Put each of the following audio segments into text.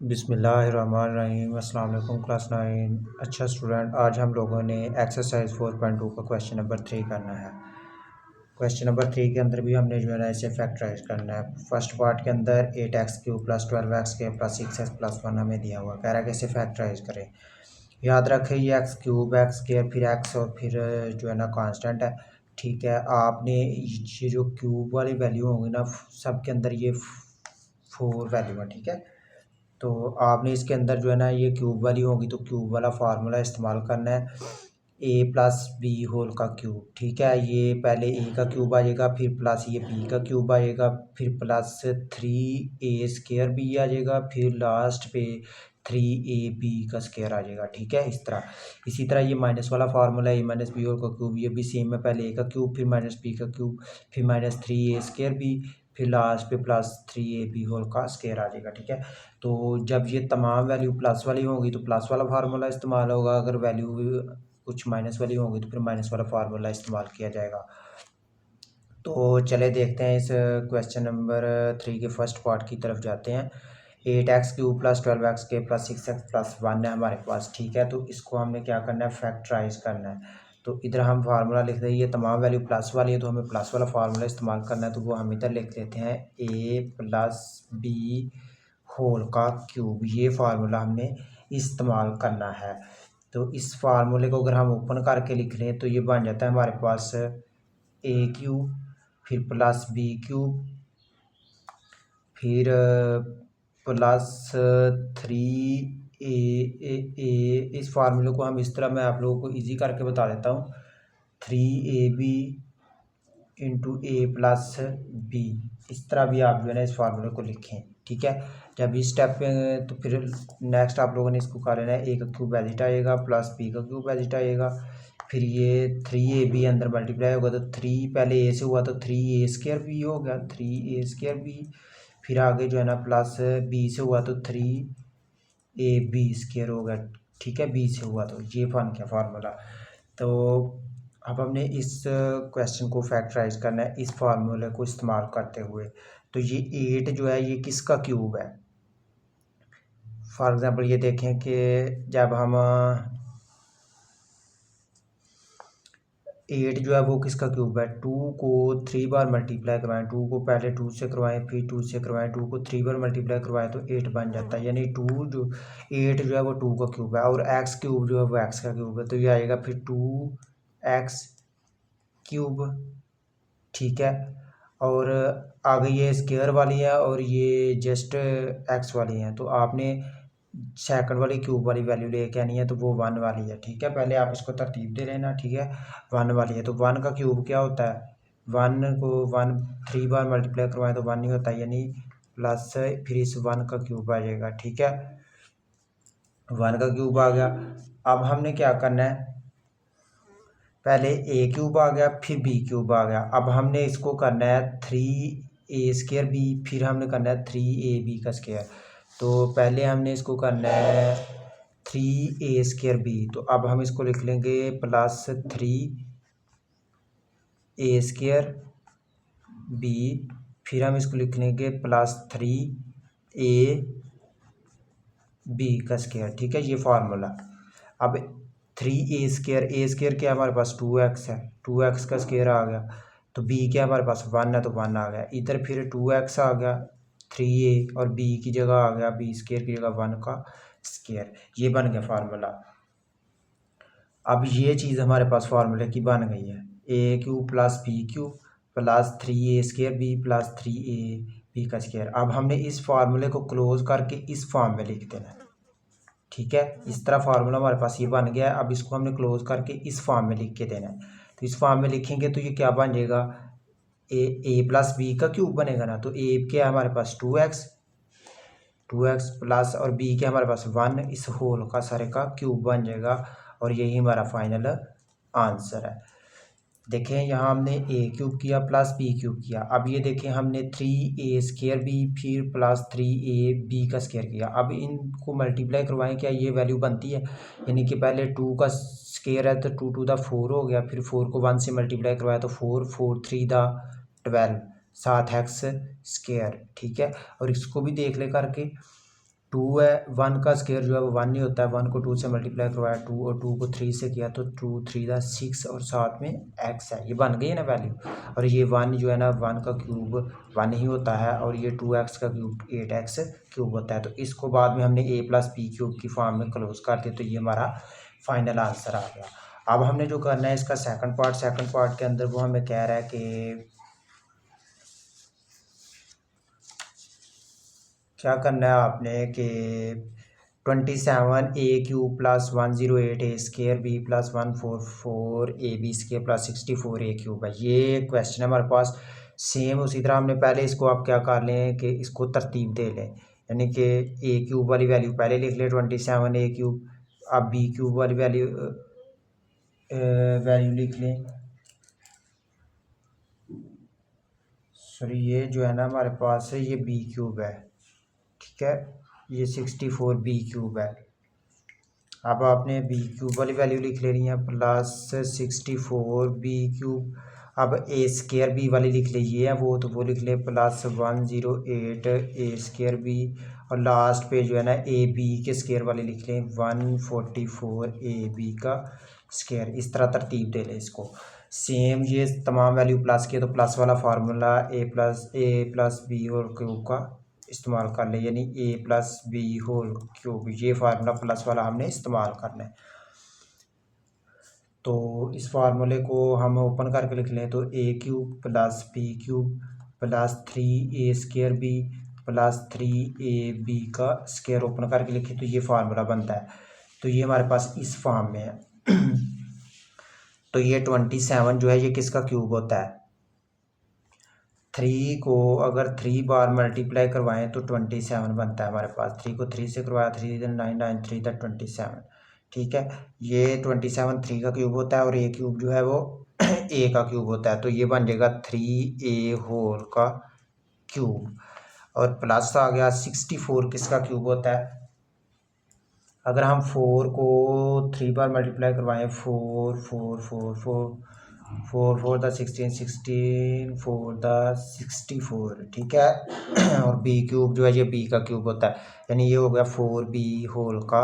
बिस्मिल्लाहिर्रहमानिर्रहीम। अस्सलाम वालेकुम क्लास 9। अच्छा स्टूडेंट, आज हम लोगों ने एक्सरसाइज 4.2 का क्वेश्चन नंबर 3 करना है। क्वेश्चन नंबर 3 के अंदर भी हमने जो है ना इसे फैक्टराइज करना है। फर्स्ट पार्ट के अंदर 8x³ plus 12x² plus 6x plus 1 हमें दिया हुआ, कह रहा है कि इसे फैक्टराइज करें। याद रखें ये x³ x² फिर x और फिर जो है ना कांस्टेंट है। ठीक है, आपने ये जो क्यूब वाली वैल्यू होंगी ना सब के अंदर ये 4 वैल्यू है। ठीक है, तो आपने इसके अंदर जो है ना ये क्यूब वाली होगी तो क्यूब वाला फार्मूला इस्तेमाल करना है, ए प्लस बी होल का क्यूब। ठीक है, ये पहले ए का क्यूब आ जाएगा, फिर प्लस ये बी का क्यूब आ जाएगा, फिर प्लस 3a² बी आ जाएगा, फिर लास्ट पे 3ab का स्क्वायर आ जाएगा। ठीक है, इसी तरह ये माइनस वाला फार्मूला ए माइनस बी होल का क्यूब, ये भी सेम है, पहले ए का क्यूब फिर माइनस बी का क्यूब फिर माइनस 3a² बी फिर लास्ट पे प्लस 3ab होल का स्क्वायर आ जाएगा। ठीक है, तो जब ये तमाम वैल्यू प्लस वाली होंगी तो प्लस वाला फार्मूला इस्तेमाल होगा, अगर वैल्यू कुछ माइनस वाली होंगी तो फिर माइनस वाला फार्मूला इस्तेमाल किया जाएगा। तो चले देखते हैं इस क्वेश्चन नंबर 3 के फर्स्ट पार्ट की तरफ जाते हैं। 8x³ plus 12x² plus 6x plus 1 है हमारे पास। ठीक है, तो इसको हमने क्या करना है, फैक्टराइज करना है। तो इधर हम फार्मूला लिख दें, ये तमाम वैल्यू प्लस वाली है तो हमें प्लस वाला फार्मूला इस्तेमाल करना है, तो वो हम इधर लिख लेते हैं a प्लस बी होल का क्यूब। ये फार्मूला हमने इस्तेमाल करना है। तो इस फार्मूले को अगर हम ओपन करके लिख लें तो ये बन जाता है हमारे पास a³ फिर प्लस b³ फिर प्लस 3a। इस फार्मूले को हम इस तरह, मैं आप लोगों को इजी करके बता देता हूँ, 3ab into a plus b। इस तरह भी आप जो है ना इस फार्मूले को लिखें। ठीक है, जब इस स्टेप पे तो फिर नेक्स्ट आप लोगों ने इसको कर लेना है, a का क्यूब एजिट आएगा प्लस b का क्यूब एजिट आएगा, फिर ये 3ab अंदर मल्टीप्लाई होगा तो 3 पहले a से हुआ तो 3a² b हो गया, 3a² b। फिर आगे जो है ना प्लस b से हुआ तो 3ab² हो गया। ठीक है, b से हुआ तो ये बन गया फार्मूला। तो अब हमने इस क्वेश्चन को फैक्टराइज करना है इस फार्मूले को इस्तेमाल करते हुए। तो ये 8 जो है ये किसका क्यूब है। फॉर एग्जांपल ये देखें कि जब हम 8 जो है वो किसका क्यूब है, 2 को 3 बार मल्टीप्लाई करवाएं, 2 को पहले 2 से करवाएं फिर 2 से करवाएं, 2 को 3 बार मल्टीप्लाई करवाएं तो 8 बन जाता है, यानी 8 जो है वो 2 का क्यूब है, और x³ जो है वो x का क्यूब है, तो ये आएगा फिर 2x³। ठीक है, और आगे ये स्क्वायर वाली है और ये जस्ट x वाली है, तो आपने सेकंड वाली क्यूब वाली वैल्यू लेके आनी है, तो वो 1 वाली है। ठीक है, पहले आप इसको तरतीब दे लेना। ठीक है, 1 वाली है तो 1 का क्यूब क्या होता है, 1 को 1 3 बार मल्टीप्लाई करवाएं तो 1 नहीं होता, यानी प्लस फिर इस 1 का क्यूब आ जाएगा। ठीक है, 1 का क्यूब आ गया। अब हमने क्या करना है, पहले a³ आ गया फिर b³ आ गया, अब हमने इसको करना है 3a² b, फिर हमने करना है 3ab का स्क्वायर। तो पहले हमने इसको करना है 3a² b, तो अब हम इसको लिख लेंगे प्लस 3a² b, फिर हम इसको लिख लेंगे प्लस 3ab का स्क्वायर। ठीक है, ये फार्मूला। अब 3a² क्या हमारे पास 2x है, 2x का स्क्वायर आ गया, तो b क्या हमारे पास 1 है तो 1 आ गया, इधर फिर 2x आ गया, 3a और b की जगह आ गया b² की जगह 1 का स्क्वायर, ये बन गया फार्मूला। अब ये चीज़ हमारे पास फार्मूले की बन गई है, a³ plus b³ plus 3a² b plus 3ab का स्क्वायर। अब हमने इस फार्मूले को क्लोज करके इस फॉर्म में लिख देना है। ठीक है, इस तरह फार्मूला हमारे पास ये बन गया है। अब इसको हमने क्लोज करके इस फॉर्म में लिख के देना है, तो इस फॉर्म में लिखेंगे तो ये क्या बन जाएगा, a प्लस b का क्यूब बनेगा ना, तो a क्या है हमारे पास 2x प्लस और b क्या हमारे पास 1, इस होल का सारे का क्यूब बन जाएगा, और यही हमारा फाइनल आंसर है। देखें यहाँ हमने a³ किया प्लस b³ किया, अब ये देखें हमने 3a² b फिर प्लस 3ab का स्क्वायर किया। अब इनको मल्टीप्लाई करवाएं, क्या ये वैल्यू बनती है, यानी कि पहले 2 का स्क्वायर है तो 2 टू द 4 हो गया, फिर 4 को 1 से मल्टीप्लाई करवाया तो 4 4 3 द 12 7x²। ठीक है, और इसको भी देख ले करके टू है, 1 का स्केयर जो है वो 1 नहीं होता है, 1 को 2 से मल्टीप्लाई करवाया 2 और 2 को 3 से किया तो 2 3 था 6 और साथ में x है, ये बन गई है ना वैल्यू। और ये 1 जो है ना 1 का क्यूब 1 ही होता है और ये 2x का क्यूब 8x क्यूब होता है। तो इसको बाद में हमने a प्लस पी क्यूब की फॉर्म में क्लोज कर दिया, तो ये हमारा फाइनल आंसर आ गया। अब हमने जो करना है इसका सेकंड पार्ट के अंदर वो हमें कह रहा है कि क्या करना है आपने कि 27 A cube plus 108 A square B plus 144 A B square plus 64 A cube है। ये क्वेश्चन है हमारे पास। सेम उसी तरह हमने पहले इसको आप क्या कर लें कि इसको तरतीब दे लें, यानी कि ए क्यूब वाली वैल्यू पहले लिख लें 27 ए क्यूब, अब बी क्यूब वाली वैल्यू लिख लें। सॉरी, ये जो है ना हमारे पास है ये बी क्यूब है, ठीक है, ये 64 बी क्यूब है। अब आपने बी क्यूब वाली वैल्यू लिख लेनी है प्लस 64 बी क्यूब। अब ए स्केयर बी वाली लिख लीजिए है वो, तो वो लिख ले प्लस 108 ए स्केयर बी। और लास्ट पे जो है ना ए बी के स्केयर वाली लिख लें 144 ए बी का स्केयर। इस तरह तरतीब दे लें इसको। सेम ये तमाम वैल्यू प्लस किए तो प्लस वाला फार्मूला ए प्लस बी और क्यूब का इस्तेमाल कर ले, यानी ए प्लस बी होल क्यूब, ये फार्मूला प्लस वाला हमने इस्तेमाल करना है। तो इस फार्मूले को हम ओपन करके लिख लें तो A cube plus B cube plus 3 A square B plus 3 A B का स्केयर ओपन करके लिखें तो ये फार्मूला बनता है। तो ये हमारे पास इस फॉर्म में है। तो ये 27 जो है ये किसका क्यूब होता है? 3 को अगर 3 बार मल्टीप्लाई करवाएं तो 27 बनता है हमारे पास। 3 को 3 से करवाया 3 9 9 3 था 27, ठीक है। ये 27 3 का क्यूब होता है और ए क्यूब जो है वो ए का क्यूब होता है, तो ये बन जाएगा 3a होल का क्यूब। और प्लस आ गया 64 किसका क्यूब होता है? अगर हम 4 को 3 बार मल्टीप्लाई करवाएं 4 4 4 4 4 4 द 16 16 4 द 64, ठीक है। और बी क्यूब जो है ये बी का क्यूब होता है, यानी ये हो गया 4b होल का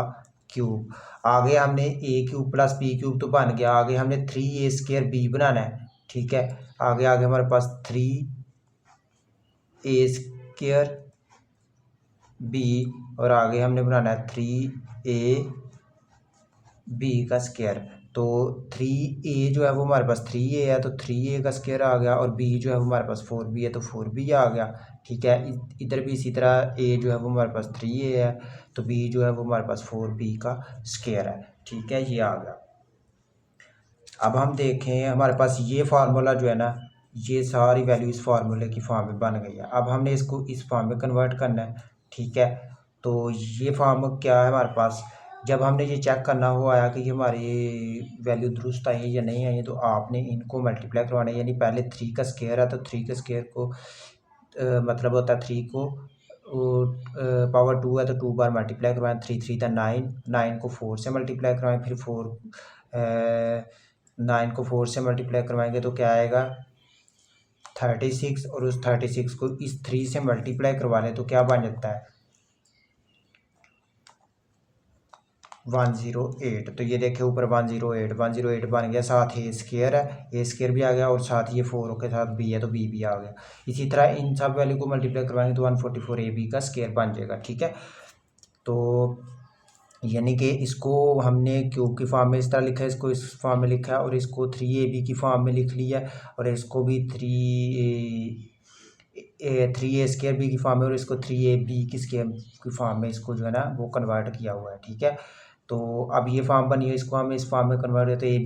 क्यूब। आगे हमने ए क्यूब प्लस बी क्यूब तो बन गया, आगे हमने 3a स्केयर बी बनाना है, ठीक है। आगे हमारे पास 3a स्केयर बी और आगे हमने बनाना है 3a बी का स्केयर। तो 3a जो है वो हमारे पास 3a है तो 3a का स्केयर आ गया, और b जो है वो हमारे पास 4b है तो 4b आ गया, ठीक है। इधर भी इसी तरह a जो है वो हमारे पास 3a है तो b जो है वो हमारे पास 4b का स्केयर है, ठीक है, ये आ गया। अब हम देखें हमारे पास ये फार्मूला जो है ना, ये सारी वैल्यू इस फार्मूले की फॉर्म में बन गई है। अब हमने इसको इस फॉर्म में कन्वर्ट करना है, ठीक है। तो ये फॉर्म क्या है हमारे पास, जब हमने ये चेक करना हो आया कि ये हमारी वैल्यू दुरुस्त आई है या नहीं आई है, तो आपने इनको मल्टीप्लाई करवाना है। यानी पहले 3 का स्केयर है तो 3 के स्केयर को मतलब होता है 3 को पावर 2 है तो 2 बार मल्टीप्लाई करवाएं, 3 3 था 9, 9 को 4 से मल्टीप्लाई करवाएं, फिर 9 को 4 से मल्टीप्लाई करवाएंगे तो क्या आएगा 36, और उस 36 को इस 3 से मल्टीप्लाई करवा लें तो क्या बन जाता है 108। तो ये देखे ऊपर 108 बन गया, साथ ए स्केयर है, ए स्केयर भी आ गया और साथ ये 4 के साथ बी है तो बी भी आ गया। इसी तरह इन सब वैल्यू को मल्टीप्लाई करवाएंगे तो 144 ए बी का स्केयर बन जाएगा, ठीक है। तो यानी कि इसको हमने क्यूब की फॉर्म में इस तरह लिखा है, इसको इस फॉर्म में लिखा है, और इसको 3ab की फॉर्म में लिख लिया, और इसको भी 3a स्केयर बी की फॉर्म में, और इसको 3ab की स्केयर की फॉर्म में इसको जो है ना वो कन्वर्ट किया हुआ है, ठीक है। तो अब ये फॉर्म बनी है, इसको हम इस फॉर्म में कन्वर्ट करते हैं,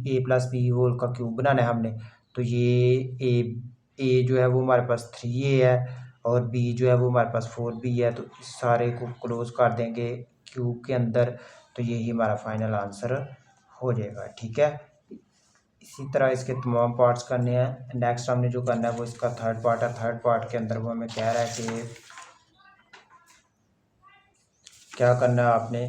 ए प्लस बी होल का क्यूब बनाना है हमने। तो ये ए जो है वो हमारे पास 3a है और बी जो है वो हमारे पास 4b है, तो इस सारे को क्लोज कर देंगे क्यूब के अंदर, तो यही हमारा फाइनल आंसर हो जाएगा, ठीक है। इसी तरह इसके तमाम पार्ट्स करने हैं। नेक्स्ट हमने जो करना है वो इसका थर्ड पार्ट है। थर्ड पार्ट के अंदर वो हमें कह रहा है कि क्या करना है आपने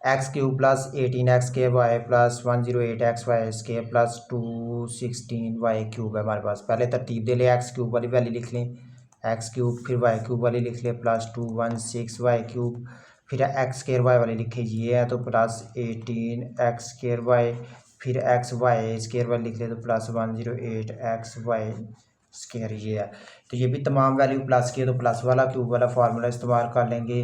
एक्स क्यूब प्लस 18x के Y plus 108x Y square plus 216 Y cube है हमारे पास। पहले तरतीब दे ले, एक्स क्यूब वाली वैल्यू लिख लें, एक्स क्यूब, फिर वाई क्यूब वाली लिख ले +216 वाई क्यूब, फिर एक्स स्केयर वाई वाली लिखे ये है तो +18 एक्स स्केयर वाई, फिर एक्स वाई स्केयर वाली लिख ले तो +108 एक्स वाई स्केयर ये है। तो ये भी तमाम वैल्यू प्लस किए तो प्लस वाला क्यूब वाला फार्मूला इस्तेमाल कर लेंगे,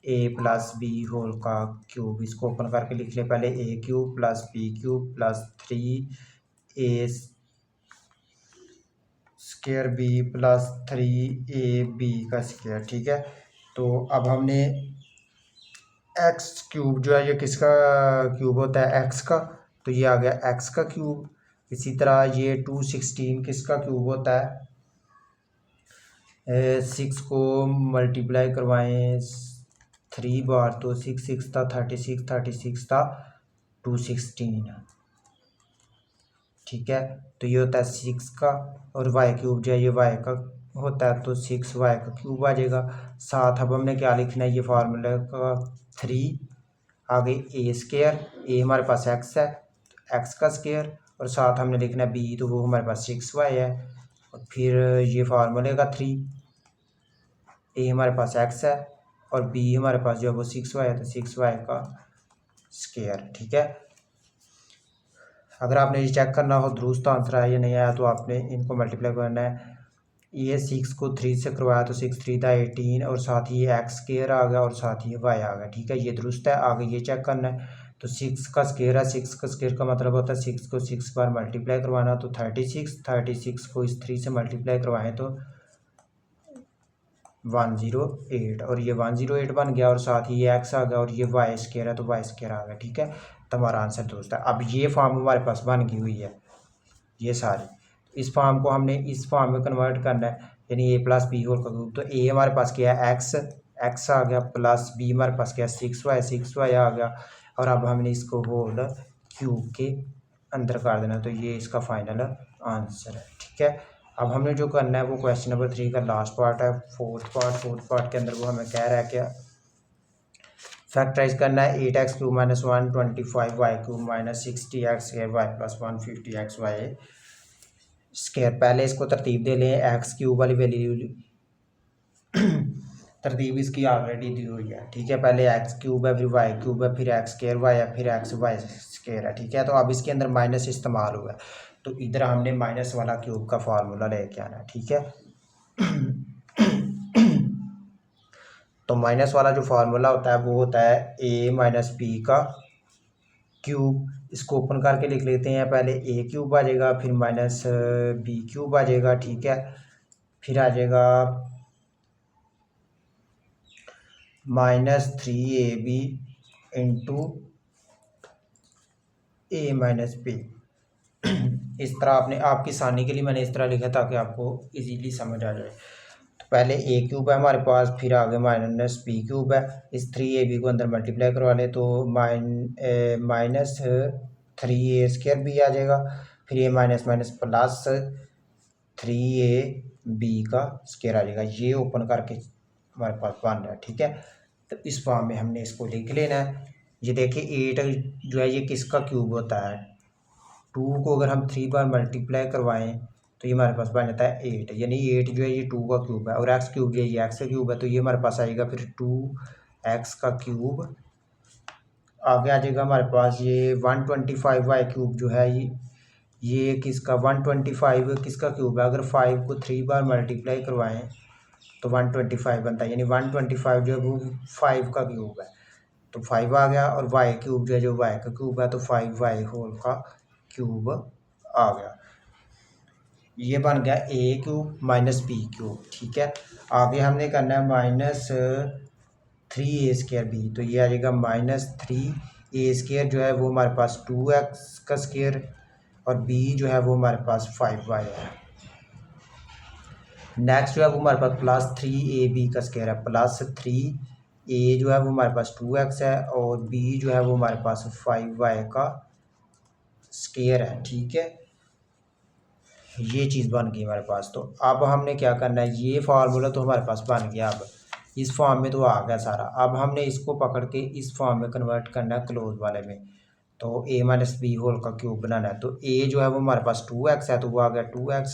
a+b होल का क्यूब। इसको ओपन करके लिख ले पहले a cube +b cube +3a square b +3ab का स्केयर, ठीक है। तो अब हमने एक्स क्यूब जो है ये किसका क्यूब होता है, एक्स का, तो ये आ गया एक्स का क्यूब। इसी तरह ये 216 किसका क्यूब होता है, 6 को मल्टीप्लाई करवाएं 3 बार तो 6 6 था 36, 36 था 216, ठीक है। तो ये होता है 6 का, और वाई क्यूब जो है ये वाई का होता है तो 6 वाई का क्यूब आ जाएगा। साथ अब हमने क्या लिखना है, ये फार्मूला का 3 आगे ए स्केयर, ए हमारे पास एक्स है एक्स का स्केयर, और साथ हमने लिखना है बी तो वो हमारे पास 6 वाई है, और फिर ये फार्मूले का 3, ए हमारे पास एक्स है और बी हमारे पास जो है वो 6 वाई है तो 6 वाई का स्केयर, ठीक है। अगर आपने ये चेक करना हो दुरुस्त आंसर है या नहीं आया तो आपने इनको मल्टीप्लाई करना है। ये 6 को 3 से करवाया तो 6 3 था 18, और साथ ही ये एक्स स्केयर आ गया और साथ ही ये वाई आ गया, ठीक है। ये दुरुस्त है। आगे ये चेक करना है तो 6 का स्केयर है, 6 का स्केयर का मतलब होता है 6 को 6 बार मल्टीप्लाई करवाना, तो 36, 36 को इस 3 से मल्टीप्लाई करवाएं तो 108, और ये 108 बन गया, और साथ ही ये एक्स आ गया और ये वाई स्केयर है तो वाई स्केयर आ गया, ठीक है। तो हमारा आंसर दोस्त है। अब ये फॉर्म हमारे पास बन गई हुई है ये सारी, इस फॉर्म को हमने इस फॉर्म में कन्वर्ट करना है, यानी a+b होल का क्यूब। तो a हमारे पास क्या है एक्स, एक्स आ गया, प्लस b हमारे पास क्या है 6 वाई आ गया, और अब हमने इसको होल क्यूब के अंदर कर देना, तो ये इसका फाइनल आंसर है, ठीक है। अब हमने जो करना है वो क्वेश्चन नंबर 3 का लास्ट पार्ट है, फोर्थ पार्ट के अंदर वो हमें कह रहा है क्या, फैक्टराइज करना है 8x cube -125 y cube -60x square y plus 150x y square. पहले इसको तरतीब दे लें, एक्स क्यूब वाली वैल्यू तरतीब इसकी ऑलरेडी दी हुई है, ठीक है। पहले एक्स क्यूब है, फिर वाई क्यूब है, फिर एक्स स्क्वायर वाई है, फिर एक्स वाई स्क्वायर है, ठीक है। तो अब इसके अंदर माइनस इस्तेमाल हुआ है तो इधर हमने माइनस वाला क्यूब का फार्मूला लेके आना है, ठीक है। तो माइनस वाला जो फार्मूला होता है वो होता है a-b का क्यूब। इसको ओपन करके लिख लेते हैं, पहले a क्यूब आ जाएगा, फिर -b क्यूब आ जाएगा, ठीक है। फिर आ जाएगा -3ab इंटू a-b। इस तरह आपने, आपकी आसानी के लिए मैंने इस तरह लिखा ताकि आपको इजीली समझ आ जाए। तो पहले a क्यूब है हमारे पास, फिर आगे -b क्यूब है, इस 3ab को अंदर मल्टीप्लाई करवा ले तो -3a स्क्वायर भी आ जाएगा, फिर ये माइनस माइनस प्लस 3ab का स्क्वायर आ जाएगा। ये ओपन करके हमारे पास बन रहा है, ठीक है। तो इस फॉर्म में हमने इसको लिख लेना है। ये देखिए 8 जो है ये किसका क्यूब होता है, 2 को अगर हम 3 बार मल्टीप्लाई करवाएं तो ये हमारे पास बन जाता है 8, यानी 8 जो है ये 2 का क्यूब है, और एक्स क्यूब जो है ये एक्स का क्यूब है, तो ये हमारे पास आएगा फिर 2x का क्यूब। आगे आ जाएगा हमारे पास ये 125 वाई क्यूब जो है ये किसका 125 किसका क्यूब है, अगर 5 को 3 बार मल्टीप्लाई करवाएं तो 125 बनता है, यानी 125 जो है वो 5 का क्यूब है, तो 5 आ गया, और वाई क्यूब जो है जो वाई का क्यूब है तो 5 वाई होल का क्यूब आ गया। ये बन गया a क्यूब -b क्यूब, ठीक है। आगे हमने करना है -3a स्क्वायर b, तो ये आ जाएगा -3a स्क्वायर जो है वो हमारे पास 2x का स्क्वायर, और b जो है वो हमारे पास 5y है। नेक्स्ट जो है वो हमारे पास +3ab का स्क्वायर है, +3a जो है वो हमारे पास 2x है, और b जो है वो हमारे पास 5y का स्क्वायर है, ठीक है। ये चीज़ बन गई हमारे पास। तो अब हमने क्या करना है, ये फार्मूला तो हमारे पास बन गया, अब इस फॉर्म में तो आ गया सारा। अब हमने इसको पकड़ के इस फॉर्म में कन्वर्ट करना है क्लोज वाले में, तो a-b होल का क्यूब बनाना है। तो a जो है वो हमारे पास 2x है तो वो आ गया 2x,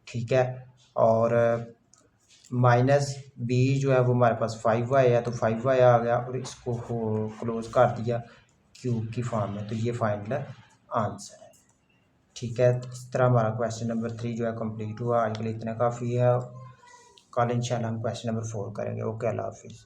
ठीक है। और माइनस बी जो है वो हमारे पास 5y है, तो 5y आ गया और इसको क्लोज कर दिया क्यूब की फॉर्म में, तो ये फाइनल आंसर है। ठीक है, इस तरह हमारा क्वेश्चन नंबर 3 जो है कंप्लीट हुआ। आज के लिए इतना काफ़ी है। कल इंशाल्लाह हम क्वेश्चन नंबर 4 करेंगे। ओके, अल्लाह हाफिज़।